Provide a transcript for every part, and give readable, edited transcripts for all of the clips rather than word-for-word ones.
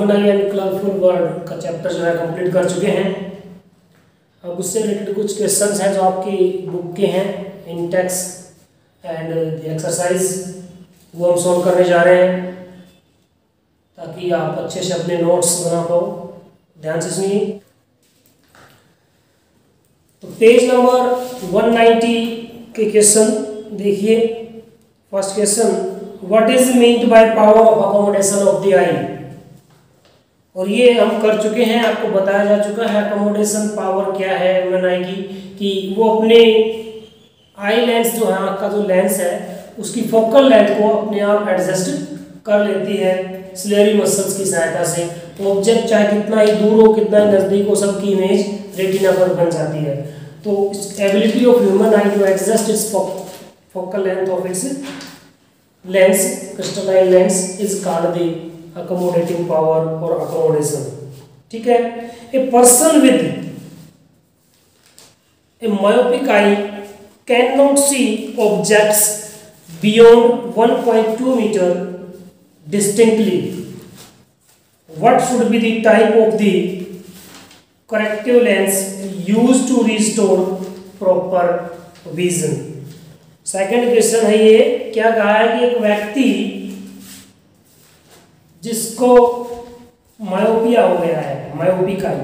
Human I and colourful world का chapter जो है कंप्लीट कर चुके हैं। अब उससे रिलेटेड कुछ क्वेश्चंस हैं जो आपकी बुक के हैं, इंटेक्स एंड एक्सरसाइज, वो हम सॉल्व करने जा रहे हैं ताकि आप अच्छे से अपने नोट्स बना पाओ। ध्यान से सुनिए। तो पेज नंबर 190 के क्वेश्चन देखिए। First question, what is meant by power of accommodation of the eye. और ये हम कर चुके हैं, आपको बताया जा चुका है अकोमोडेशन पावर क्या है ह्यूमन आई की, कि वो अपने आई लेंस जो है, आँख का जो लेंस है उसकी फोकल लेंथ को अपने आप एडजस्ट कर लेती है सिलेरी मसल्स की सहायता से। ऑब्जेक्ट चाहे कितना ही दूर हो, कितना ही नज़दीक हो, सबकी इमेज रेटिना पर बन जाती है। तो ability of human eye to adjust its focal length of its lens, crystalline lens, is called the accommodating power or accommodation। ठीक है। A person with a myopic eye cannot see objects beyond 1.2 meter distinctly. What should be the type of the corrective lens used to restore proper vision? Second question है ये, क्या कहा है कि एक व्यक्ति जिसको मायोपिया हो गया है, मायोपिक आई,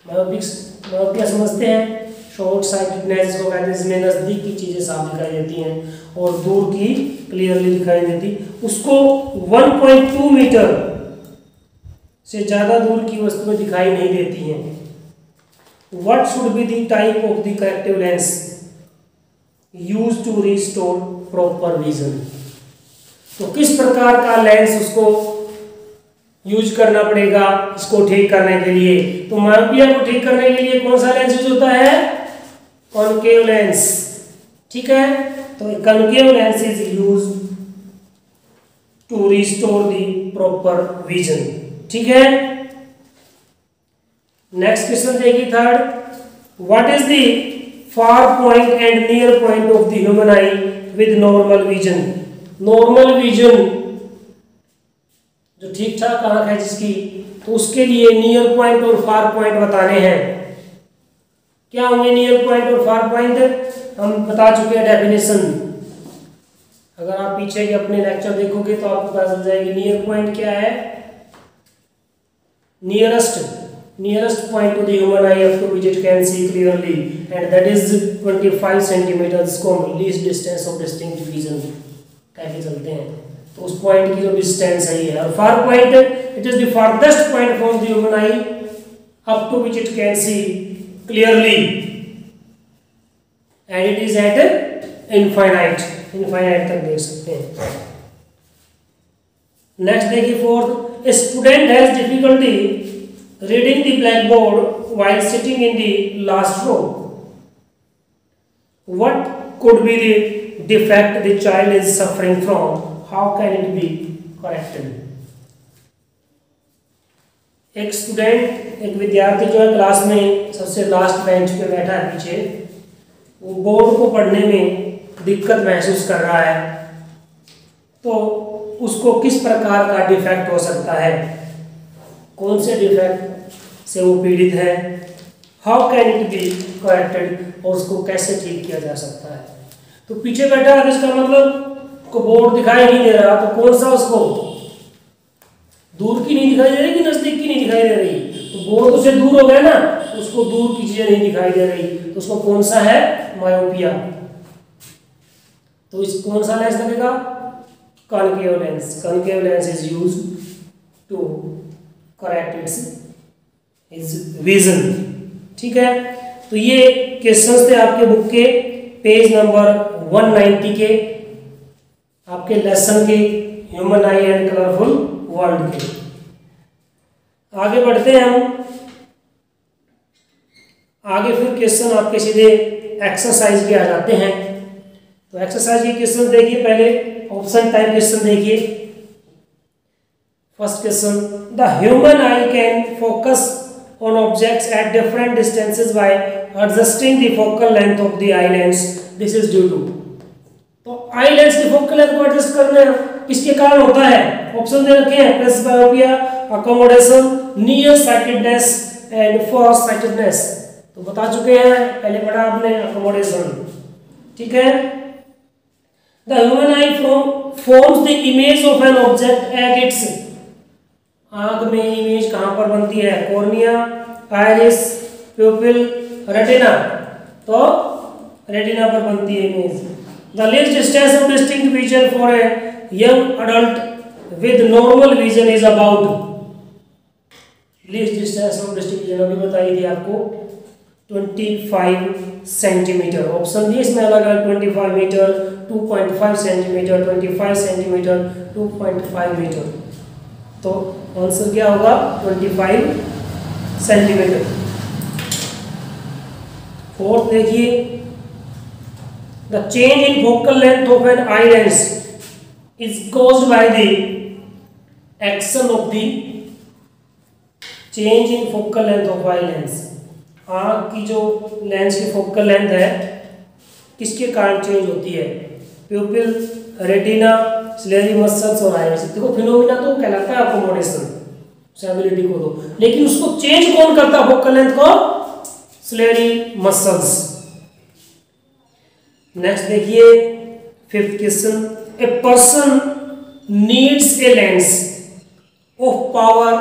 मायोपिया समझते हैं, शॉर्ट साइटेडनेस जिसको कहते हैं, जिसमें नज़दीक की चीज़ें साफ दिखाई देती हैं और दूर की क्लियरली दिखाई देती, उसको 1.2 मीटर से ज़्यादा दूर की वस्तुएं दिखाई नहीं देती हैं। What should be the type of the corrective lens used to restore proper vision. तो किस प्रकार का लेंस उसको यूज करना पड़ेगा इसको ठीक करने के लिए। तो मायोपिया को ठीक करने के लिए कौन सा लेंस यूज होता है? Concave lens. ठीक है। तो concave lens is use to restore the proper vision. ठीक है। नेक्स्ट क्वेश्चन देखिए third, what is the far point and near point of the human eye with normal vision. Normal vision जो ठीक ठाक आंख है जिसकी, तो उसके लिए नियर पॉइंट और फार पॉइंट बताने हैं। क्या होंगे नियर पॉइंट और फार पॉइंट? हम बता चुके हैं डेफिनेशन। अगर आप पीछे के अपने लेक्चर देखोगे तो आपको पता चल जाएगी। नियर पॉइंट क्या है? Nearest point to the human eye up to which it can see clearly and that is 25 centimetre, इसको हम least distance of distinct vision कहके चलते हैं। तो उस पॉइंट की जो डिस्टेंस है ये। और far point, it is the farthest point from the human eye up to which it can see clearly and it is at infinite तक देख सकते हैं। नेक्स्ट देखिए fourth, a student has difficulty reading the blackboard while sitting in the last row. What could be the defect the child is suffering from? How can it be corrected? एक student, एक विद्यार्थी जो है class में सबसे last bench पे बैठा है पीछे, वो बोर्ड को पढ़ने में दिक्कत महसूस कर रहा है। तो उसको किस प्रकार का डिफेक्ट हो सकता है? कौन से डिफेक्ट से वो पीड़ित है? How can it be corrected, और उसको कैसे ठीक किया जा सकता है? तो पीछे बैठा है, इसका मतलब को बोर्ड दिखाई नहीं दे रहा, तो कौन सा उसको दूर की नहीं दिखाई दे रही कि नजदीक की नहीं दिखाई दे रही? तो बोर्ड उससे दूर हो गया ना, उसको दूर की चीजें नहीं दिखाई दे रही, तो उसको कौन सा है? मायोपिया। तो इस कौन सा लेंस लगेगा? Concave lens. Concave lens is used to correct its vision. ठीक है। तो ये क्वेश्चंस थे आपके बुक के पेज नंबर 190 के, आपके लेसन के human I and colourful world के। आगे बढ़ते हैं हम। आगे फिर क्वेश्चन आपके सीधे एक्सरसाइज के आ जाते हैं। तो एक्सरसाइज के क्वेश्चन देखिए, पहले ऑप्शन टाइप क्वेश्चन देखिए। First question, the human I can focus on objects at different distances by adjusting the focal length of the eye lens. This is due to, तो आई lens की focal length को adjust करना किसके कारण होता है? Option दे रखे हैं, press बायोपिया, accommodation, near sightedness and far sightedness। तो बता चुके हैं, पहले पढ़ा आपने accommodation, ठीक है। The human eye forms the image of an object at its, आंख में इमेज कहाँ पर बनती है? Cornea, iris, प्यूपिल, retina. तो रेटिना पर बनती है image. The least distance of distinct vision for a young adult with normal vision is about, least distance of distinct vision अभी बताई थी आपको 25 सेंटीमीटर। ऑप्शन डी इसमें अलग है, 25 मीटर, 2.5 सेंटीमीटर, 25 सेंटीमीटर, 2.5 मीटर। तो आंसर क्या होगा? 25 सेंटीमीटर। फोर्थ देखिए, the change in focal length of an eye lens is caused by the action of the, change in focal length of eye lens, आंख की जो लेंस की focal length है किसके कारण चेंज होती है? प्यूपिल, रेटिना, सिलेरी मसल्स और आइरिस। देखो फिनोमिना तो कहलाता है अकोमोडेशन, स्टेबिलिटी को दो, लेकिन उसको चेंज कौन करता है फोकल लेंथ को? Ciliary muscles. नेक्स्ट देखिए, fifth question, a person needs a lens of power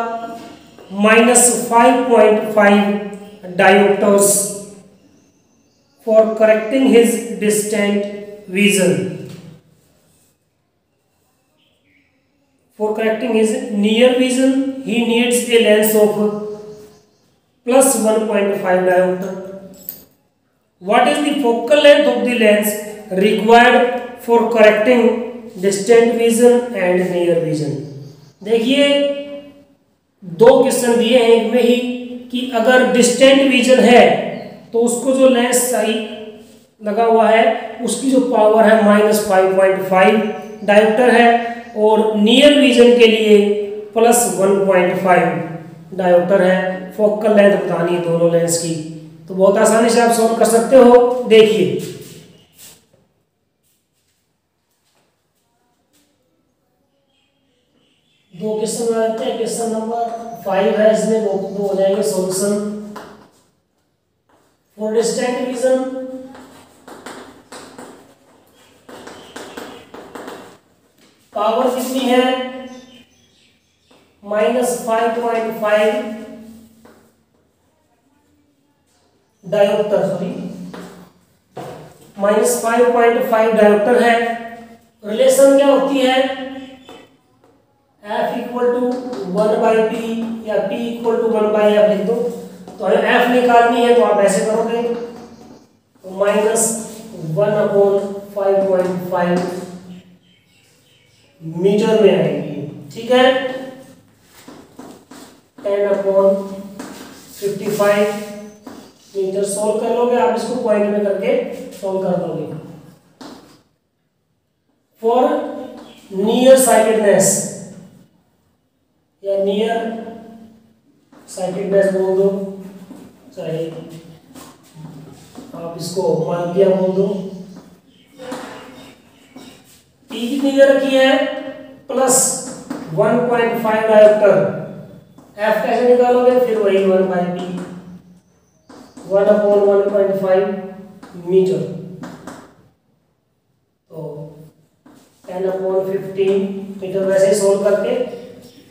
-5.5 diopters for correcting his distant vision. For correcting his near vision, he needs a lens of +1.5 diopter. What is the focal length of the lens required for correcting distant vision and near vision? देखिए दो question दिए हैं एक में ही कि अगर distant vision है तो उसको जो लेंस सही लगा हुआ है उसकी जो पावर है -5.5 डायोप्टर है, और नियर विजन के लिए +1.5 डायोप्टर है। फोकल लेंथ बतानी है दोनों लेंस की, तो बहुत आसानी से आप सॉल्व कर सकते हो। देखिए दो क्वेश्चन रहते हैं, क्वेश्चन नंबर 5 है, इसमें दो हो जाएंगे solution. For distant vision power कितनी है? -5.5 डायोप्टर, सॉरी -5.5 डायोप्टर है। रिलेशन क्या होती है? F = 1/p या P = 1/f लिख दो। तो हमें F निकालनी है तो आप ऐसे करोगे, तो -1/5.5 मीटर में आएगी, ठीक है। 10/55 मीटर सोल्व कर लोगे आप, इसको पॉइंट में करके सोल्व कर दोगे। फॉर नियर साइटेडनेस या नियर साइटेडनेस बोल दो, चाहे आप इसको माइपिया बोल दो। P कितनी दे रखी है? +1.5 डायोप्टर। F कैसे निकालोगे? फिर वही 1/p, 1/1.5 मीटर। तो 10/15 मीटर वैसे ही सोल्व करके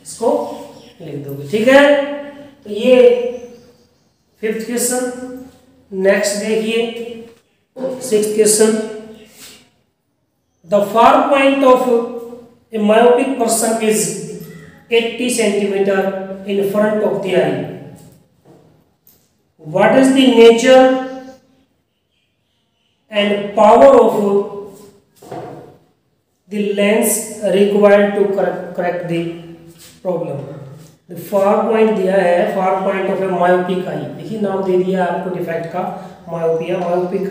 इसको लिख दोगे, ठीक है। तो ये फिफ्थ क्वेश्चन। नेक्स्ट देखिए sixth question, the far point of a myopic person is 80 centimetre in front of the eye. What is the nature and power of the lens required to correct the problem? Far point दिया है, far point of a myopic eye. देखिए नाम दे दिया आपको defect का, myopia, myopic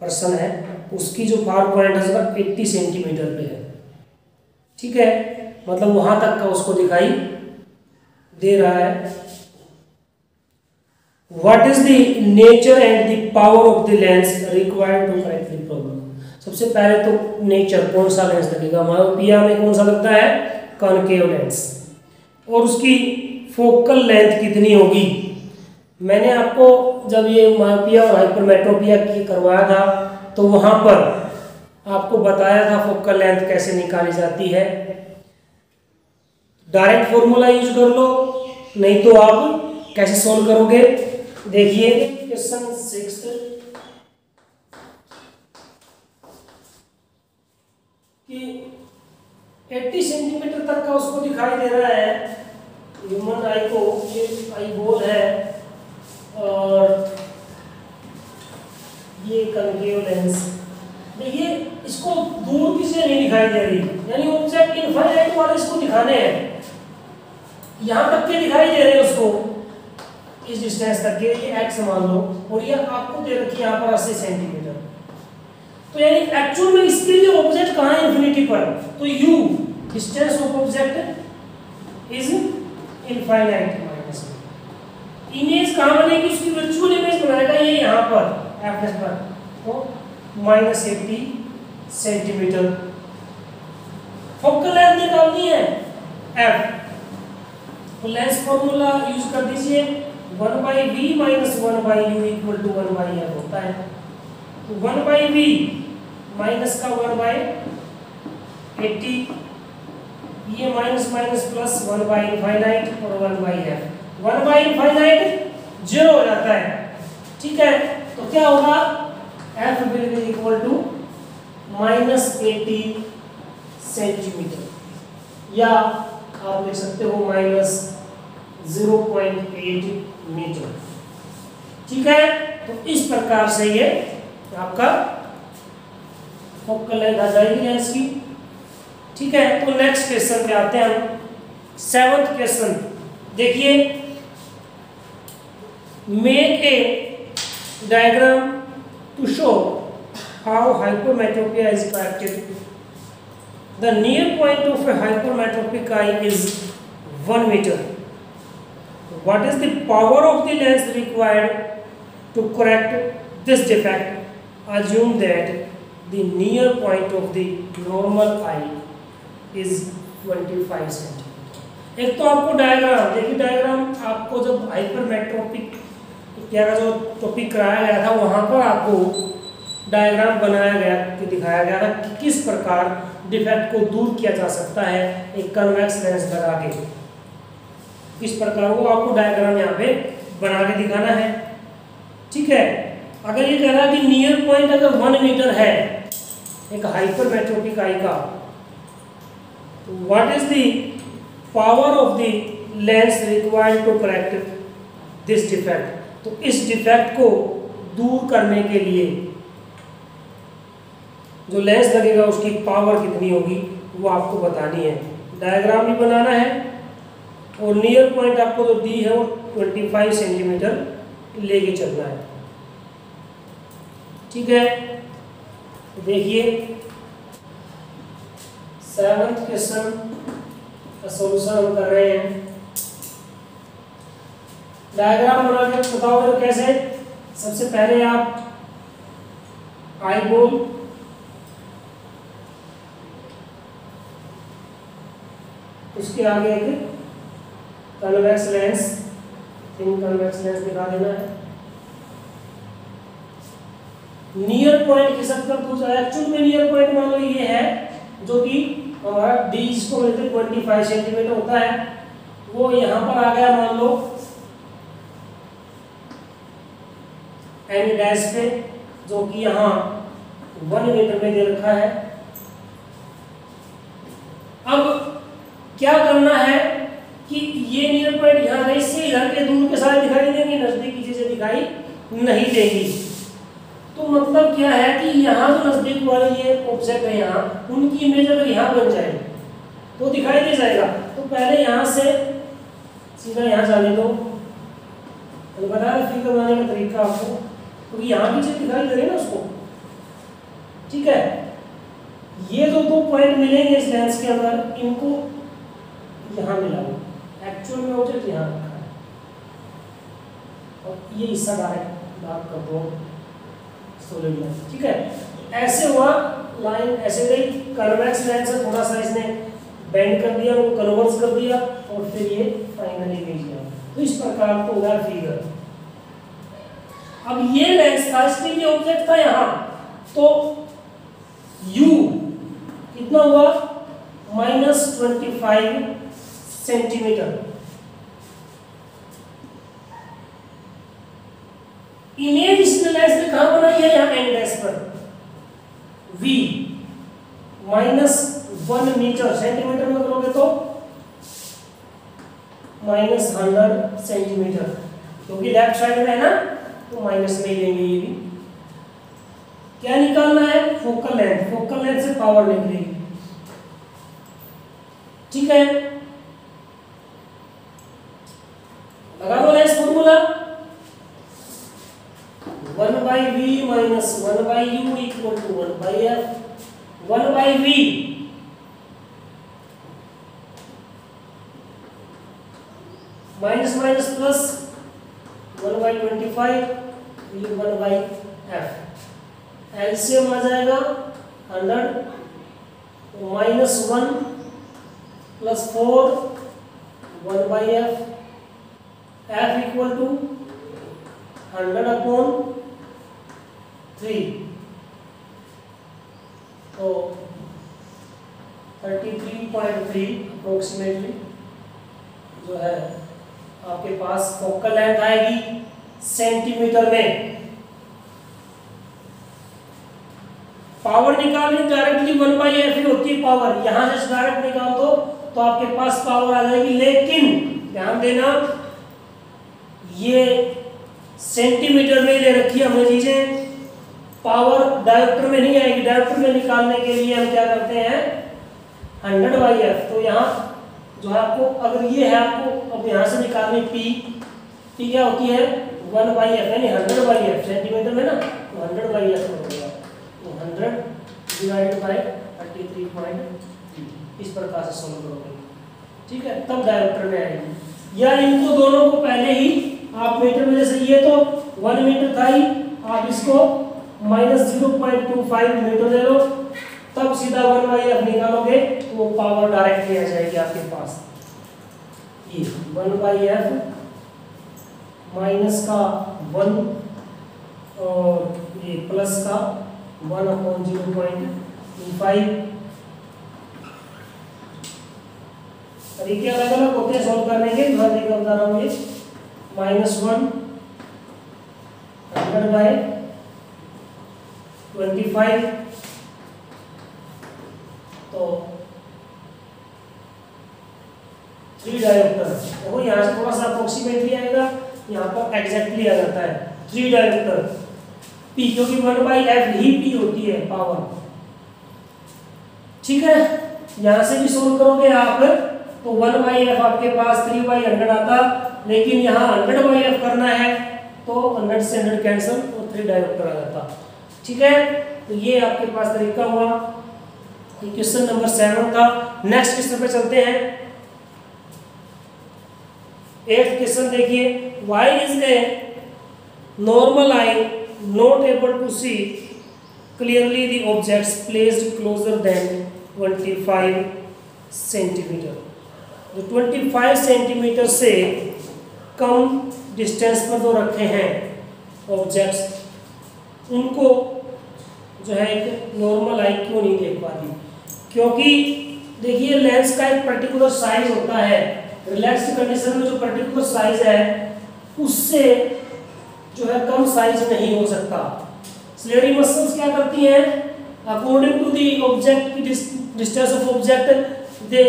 person है, उसकी जो फार पॉइंट है उसका 80 सेंटीमीटर पे है, ठीक है। मतलब वहां तक का उसको दिखाई दे रहा है। What is the nature and the power of the lens required to correct the problem? सबसे पहले तो नेचर, कौन सा लेंस लगेगा? मायोपिया में कौन सा लगता है? Concave lens. और उसकी फोकल लेंथ कितनी होगी। मैंने आपको जब ये मायोपिया और हाइपरमेट्रोपिया की करवाया था तो वहाँ पर आपको बताया था फोकल लेंथ कैसे निकाली जाती है। डायरेक्ट फॉर्मूला यूज कर लो, नहीं तो आप कैसे सॉल्व करोगे। देखिए क्वेश्चन 6 कि 80 सेंटीमीटर तक का उसको दिखाई दे रहा है ह्यूमन आई को, ये आई बॉल है और ये कनकेव लेंस। देखिए इसको दूर किसी नहीं दिखाई दे रही, यानी ऑब्जेक्ट इनफाइनाइट वाले इसको दिखाने हैं, यहाँ तक के दिखाई दे रहे हैं उसको, इस डिस्टेंस तक के, ये एक्स मान लो और ये आपको दे रखी है यहाँ पर 80 सेंटीमीटर। तो यानी एक्चुअल में इसके लिए ऑब्जेक्ट कहाँ है इंफिनिटी पर, तो u distance of object is infinite minus image कहाँ बनेगी, उसकी वर्चुअल इमेज बनाएगा ये यहाँ पर एफ पर, तो -80 सेंटीमीटर। फोकल लेंथ निकालनी है f, तो लेंस फॉर्मूला यूज कर दीजिए 1/v - 1/u = 1/f होता है। तो 1/v माइनस का 1/80, ये माइनस माइनस प्लस 1/इनफाइनाइट और 1/f। 1/इनफाइनाइट 0 हो जाता है, ठीक है। तो क्या होगा, f will be equal to -80 centimetre, या आप लिख सकते हो -0.8 मीटर, ठीक है। तो इस प्रकार से ये आपका फोकल लेंथ आ जाएगी लेंस की, ठीक है। तो नेक्स्ट क्वेश्चन पे आते हैं हम, 7th क्वेश्चन। देखिए, make a diagram to show how hypermetropia is corrected. The near point of a hypermetropic eye is 1 meter. What is the power of the lens required to correct this defect? Assume that the near point of the normal eye is 25 centimetre. एक तो आपको diagram देखिए, diagram आपको जब hypermetropic क्या जो topic कराया गया था वहाँ पर आपको डायग्राम बनाया गया कि दिखाया गया था कि किस प्रकार डिफेक्ट को दूर किया जा सकता है एक कन्वेक्स लेंस लगा के, किस प्रकार वो आपको डायग्राम यहाँ पे बना के दिखाना है, ठीक है। अगर ये कह रहा है कि नियर पॉइंट अगर 1 मीटर है एक हाइपरमेट्रोपिक आई का, तो what is the power of the lens required to correct this defect. तो इस डिफेक्ट को दूर करने के लिए जो लेंस लगेगा उसकी पावर कितनी होगी वो आपको बतानी है। डायग्राम भी बनाना है और नियर पॉइंट आपको जो दी है वो 25 सेंटीमीटर लेके चलना है, ठीक है। देखिए 7th क्वेश्चन का सॉल्यूशन हम कर रहे हैं। डायग्राम बना के बताओ तो कैसे। सबसे पहले आप आई बॉल उसके आगे एक convex lens, thin convex lens दिखा देना है। नियर पॉइंट किस हद तक दूर, एक्चुअल में नियर पॉइंट मान लो ये है जो कि हमारा डी इसको मिलते 25 सेंटीमीटर होता है, वो यहाँ पर आ गया मान लो एन डैश पे, जो कि यहाँ 1 मीटर में दे रखा है। अब क्या करना है कि ये नियर पॉइंट यहाँ रहे, इससे इधर के दूर के सारे दिखाई देंगे, नजदीकी चीजें दिखाई नहीं देंगी। तो मतलब क्या है कि यहाँ जो नजदीक वाले ये ऑब्जेक्ट है यहाँ, उनकी इमेज अगर यहाँ बन जाए तो दिखाई दे जाएगा। तो पहले यहाँ से सीधा यहाँ जाने दो, तो बताया फिगर बनाने का तरीका आपको, क्योंकि यहाँ की चीज दिखाई दे रही है ना उसको, ठीक है। ये जो 2 पॉइंट मिलेंगे इस लेंस के अंदर, इनको यहाँ मिलाओ, एक्चुअल में ऑब्जेक्ट यहाँ रखा है और ये हिस्सा डायरेक्ट बात कर दो सॉलिड लाइन, ठीक है। ऐसे हुआ लाइन ऐसे गई, कन्वेक्स लेंस है, थोड़ा सा इसने बेंड कर दिया, उनको कन्वर्स कर दिया और फिर ये फाइनली मिल गया। तो इस प्रकार को होगा फिगर। अब ये लेंस था, इसके लिए ऑब्जेक्ट था यहाँ, तो u कितना हुआ -25 सेंटीमीटर। इमेज इसने लेंस ने कहां बनाई है, यहाँ एंड डैश पर। v -1 मीटर, सेंटीमीटर में करोगे तो -100 सेंटीमीटर, क्योंकि लेफ्ट साइड में है ना तो माइनस में लेंगे। ये भी क्या निकालना है, फोकल लेंथ। फोकल लेंथ से पावर निकलेगी, ठीक है। लगा दो lens formula, 1/v - 1/u = 1/f। 1/v minus minus plus 1/25 = 1/f। LCM आ जाएगा 100 -1 + 4 1/f। f = 100/3, तो 33.3 अप्रोक्सीमेटली जो है आपके पास फोकल लेंथ आएगी सेंटीमीटर में। पावर निकालनी डायरेक्टली 1/f ही होती है पावर, यहां से डायरेक्ट निकाल दो तो आपके पास पावर आ जाएगी। लेकिन ध्यान देना, ये सेंटीमीटर में ले रखी है हमने चीजें, पावर डायोप्टर में नहीं आएगी। डायोप्टर में निकालने के लिए हम क्या करते हैं, 100/f। तो यहाँ जो है आपको, अगर ये है आपको अब यहाँ से निकालनी p क्या होती है 1/f, यानी 100/f सेंटीमीटर में ना, तो 100/f हो गया, तो 100 / 33.3 इस प्रकार से सोल्व करोगे, ठीक है, तब डायोप्टर में आएगी। या इनको दोनों को पहले ही आप मीटर में, जैसे ये तो 1 मीटर था ही, आप इसको -0.25 मीटर ले लो, तब सीधा 1/f निकालोगे तो वो पावर डायरेक्टली आ जाएगी आपके पास। ये 1/f माइनस का 1 और ये प्लस का 1/0.25। तरीके अलग अलग होते हैं सॉल्व करने के, मैं देखकर बता रहा हूँ। ये -1 100/25, तो 3 डायोप्टर। देखो यहाँ से थोड़ा सा अप्रोक्सीमेटली आएगा, यहाँ पर एग्जैक्टली आ जाता है 3 डायोप्टर p, क्योंकि 1/f ही p होती है पावर, ठीक है। यहाँ से भी सोल्व करोगे आप तो 1/f आपके पास 3/100 आता, लेकिन यहाँ 100/f करना है तो 100 से 100 कैंसिल और 3 डायोप्टर आ जाता, ठीक है। तो ये आपके पास तरीका हुआ। क्वेश्चन नंबर 7 था। नेक्स्ट क्वेश्चन पे चलते हैं। 8th क्वेश्चन देखिए, why is a normal eye not able to see clearly the objects placed closer than 25 centimetre. जो 25 सेंटीमीटर से कम डिस्टेंस पर जो रखे हैं ऑब्जेक्ट्स, उनको जो है एक नॉर्मल आई क्यों नहीं देख पाती? क्योंकि देखिए लेंस का एक पर्टिकुलर साइज होता है, रिलैक्स्ड कंडीशन में जो पर्टिकुलर साइज है उससे जो है कम साइज नहीं हो सकता। स्लेरी मसल्स क्या करती हैं, अकॉर्डिंग टू द ऑब्जेक्ट की distance of object they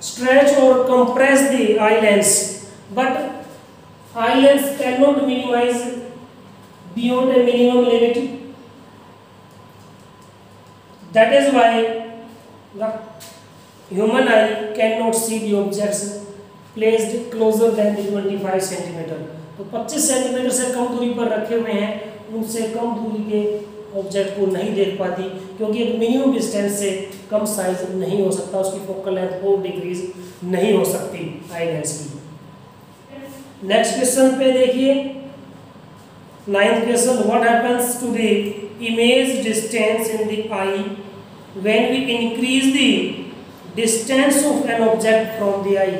stretch और compress the eye lens, but eye lens can not minimise beyond a minimum limit. That is why the human eye cannot see the objects placed closer than the 25 centimetre. तो 25 centimetre से कम दूरी पर रखे हुए हैं, उनसे कम दूरी के ऑब्जेक्ट को नहीं देख पाती, क्योंकि एक मिनिमम डिस्टेंस से कम साइज नहीं हो सकता, उसकी फोकल लेंथ और डिक्रीज नहीं हो सकती आई लेंस की। नेक्स्ट क्वेश्चन पे देखिए 9th क्वेश्चन, what happens to the image distance in the eye when we increase the distance of an object from the eye.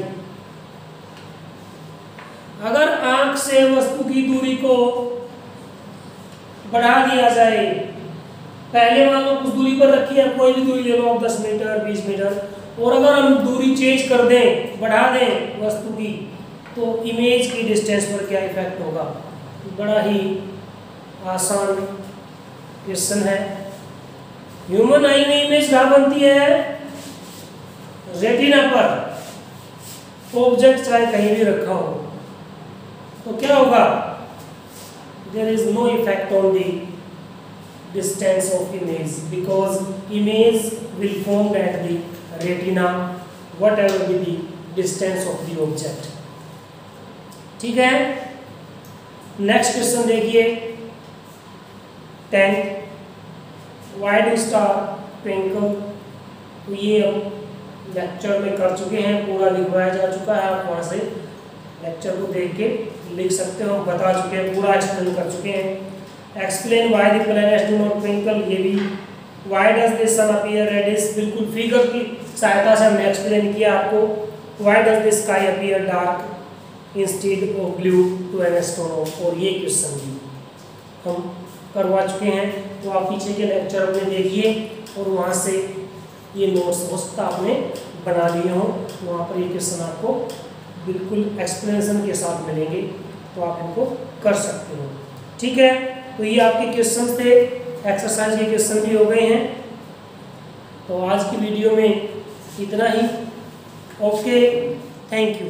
अगर आंख से वस्तु की दूरी को बढ़ा दिया जाए, पहले मान लो कुछ दूरी पर रखी है, कोई भी दूरी ले लो आप 10 मीटर 20 मीटर, और अगर हम दूरी चेंज कर दें, बढ़ा दें वस्तु की, तो इमेज की डिस्टेंस पर क्या इफेक्ट होगा। बड़ा ही आसान क्वेश्चन है। ह्यूमन आई में इमेज कहाँ बनती है? रेटिना पर। ऑब्जेक्ट चाहे कहीं भी रखा हो तो क्या होगा? There is no effect on the distance of image because image will form at the retina whatever be the distance of the object। ठीक है, नेक्स्ट क्वेश्चन देखिए 10 Why do star twinkle। तो ये हम लेक्चर में कर चुके हैं, पूरा लिखवाया जा चुका है, आप वहाँ से लेक्चर को देख के लिख सकते हो, हम बता चुके हैं, पूरा एक्सप्लेन कर चुके हैं। Explain why the planets do not twinkle, ये भी why does the sun appear reddish, बिल्कुल फिगर की सहायता से हमने एक्सप्लेन किया आपको। Why does the sky appear dark instead of blue to an astronaut, और ये क्वेश्चन भी हम करवा चुके हैं, तो आप पीछे के लेक्चर अपने देखिए और वहाँ से ये नोट्स हो सकता आपने बना लिए हों, वहाँ पर ये क्वेश्चन आपको बिल्कुल एक्सप्लेनेशन के साथ मिलेंगे, तो आप इनको कर सकते हो। ठीक है, तो ये आपके क्वेश्चन थे, एक्सरसाइज के क्वेश्चन भी हो गए हैं। तो आज की वीडियो में इतना ही। Okay, thank you.